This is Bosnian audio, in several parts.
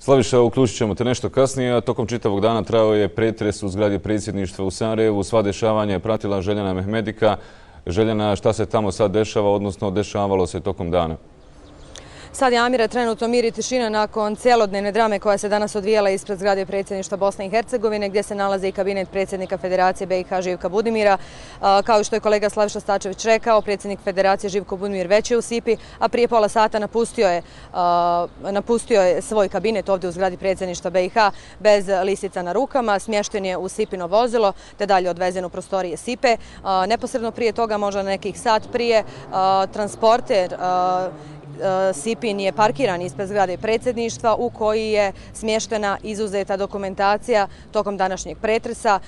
Slaviša, uključit ćemo te nešto kasnije, a tokom čitavog dana trajao je pretres u zgradi predsjedništva u Sarajevu. Sva dešavanja je pratila Željana Mehmedika. Željana, šta se tamo sad dešava, odnosno dešavalo se tokom dana? Sad je, Amire, trenutno mir i tišina nakon celodnevne drame koja se danas odvijala ispred zgrade predsjedništva Bosne i Hercegovine, gdje se nalazi i kabinet predsjednika Federacije BiH Živka Budimira. Kao što je kolega Slaviša Stačević rekao, predsjednik Federacije Živko Budimir već je u Sipi, a prije pola sata napustio je svoj kabinet ovdje u zgradi predsjedništva BiH bez lisica na rukama. Smješten je u Sipino vozilo, te dalje odvezen u prostorije Sipe. Neposredno prije toga, možda nekih sat prije, transporter Sipin je parkiran ispred zgrade predsjedništva u koji je smještena izuzeta dokumentacija tokom današnjeg pretresa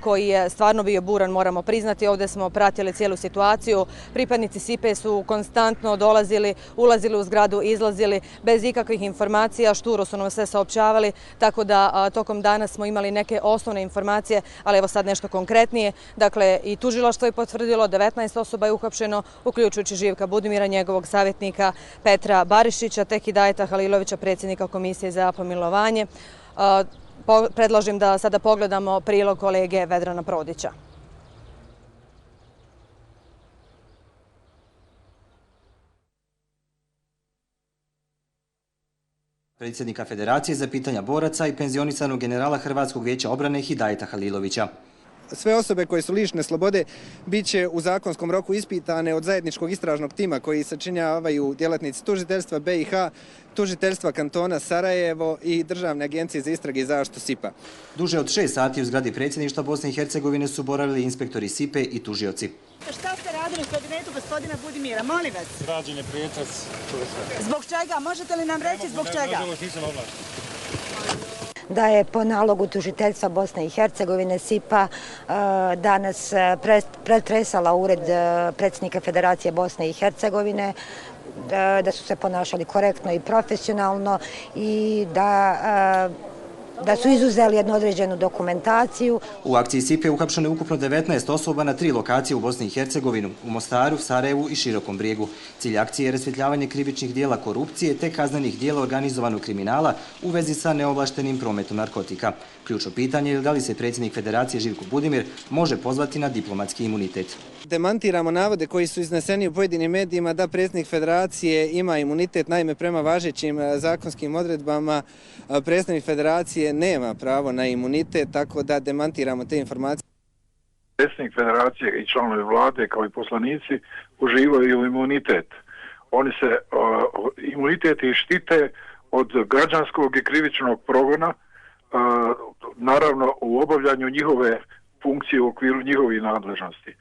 koji je stvarno bio buran, moramo priznati. Ovdje smo pratili cijelu situaciju. Pripadnici Sipe su konstantno dolazili, ulazili u zgradu, izlazili bez ikakvih informacija, šturo su nam sve saopćavali, tako da tokom dana smo imali neke osnovne informacije, ali evo sad nešto konkretnije. Dakle, i tužilaštvo je potvrdilo, 19 osoba je uhapšeno, uključujući Živka Budimira, njegovog savjetnika Petra Barišića, te Hidajeta Halilovića, predsjednika Komisije za pomilovanje. Predlažem da sada pogledamo prilog kolege Vedrana Prodića. Predsjednika Federacije za pitanja boraca i penzionisanog generala Hrvatskog vijeća obrane Hidajeta Halilovića. Sve osobe koje su lišene slobode bit će u zakonskom roku ispitane od zajedničkog istražnog tima koji sačinjavaju djelatnici tužiteljstva BiH, tužiteljstva kantona Sarajevo i Državne agencije za istrage i zaštitu Sipa. Duže od 6 sati u zgradi predsjedništva Bosne i Hercegovine su boravili inspektori Sipe i tužioci. Šta ste radili u kabinetu gospodina Budimira? Molim vas. Rađen je pretres. Zbog čega? Možete li nam reći zbog čega? Da je po nalogu tužiteljstva Bosne i Hercegovine Sipa danas pretresala ured predsjednika Federacije Bosne i Hercegovine, da su se ponašali korektno i profesionalno i da su izuzeli jednu određenu dokumentaciju. U akciji Sipe uhapšeno je ukupno 19 osoba na 3 lokacije u Bosni i Hercegovinu, u Mostaru, Sarajevu i Širokom Brijegu. Cilj akcije je rasvjetljavanje krivičnih dijela korupcije te kaznenih dijela organizovanog kriminala u vezi sa neovlaštenim prometom narkotika. Ključno pitanje je da li se predsjednik Federacije Živko Budimir može pozvati na diplomatski imunitet. Demantiramo navode koji su izneseni u pojedinim medijima da predsjednik Federacije ima imunitet. Naime, prema važećim zakonskim odredbama predsjednik Federacije nema pravo na imunitet, tako da demantiramo te informacije. Predsjednik Federacije i članovi vlade kao i poslanici uživaju imunitet. Oni se imuniteti štite od građanskog i krivičnog progona, naravno u obavljanju njihove funkcije u okviru njihovih nadležnosti.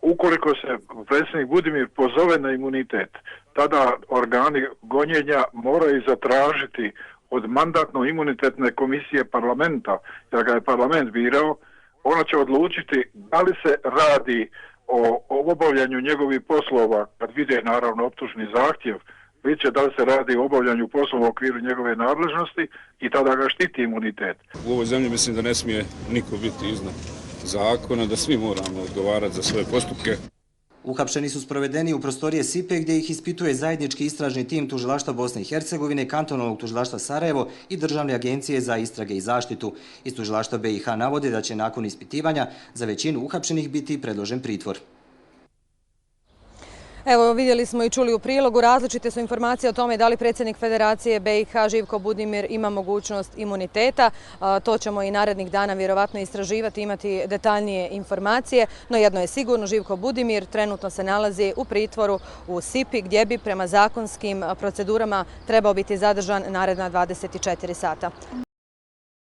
Ukoliko se predsjednik Budimir pozove na imunitet, tada organi gonjenja moraju zatražiti od mandatno-imunitetne komisije parlamenta, jer ga je parlament birao, ona će odlučiti da li se radi o obavljanju njegovih poslova, kad vide naravno optužni zahtjev, vidjet će da li se radi o obavljanju poslova u okviru njegove nadležnosti i tada ga štiti imunitet. U ovoj zemlji mislim da ne smije niko biti iznad zakona, da svi moramo odgovarati za svoje postupke. Uhapšeni su sprovedeni u prostorije Sipe gdje ih ispituje zajednički istražni tim tužilaštva Bosne i Hercegovine, kantonalnog tužilaštva Sarajevo i Državne agencije za istrage i zaštitu. Iz tužilaštva BiH navode da će nakon ispitivanja za većinu uhapšenih biti predložen pritvor. Evo, vidjeli smo i čuli u prilogu, različite su informacije o tome da li predsjednik Federacije BiH Živko Budimir ima mogućnost imuniteta. To ćemo i narednih dana vjerovatno istraživati, imati detaljnije informacije. No jedno je sigurno, Živko Budimir trenutno se nalazi u pritvoru u Sipi gdje bi prema zakonskim procedurama trebao biti zadržan naredna 24 sata.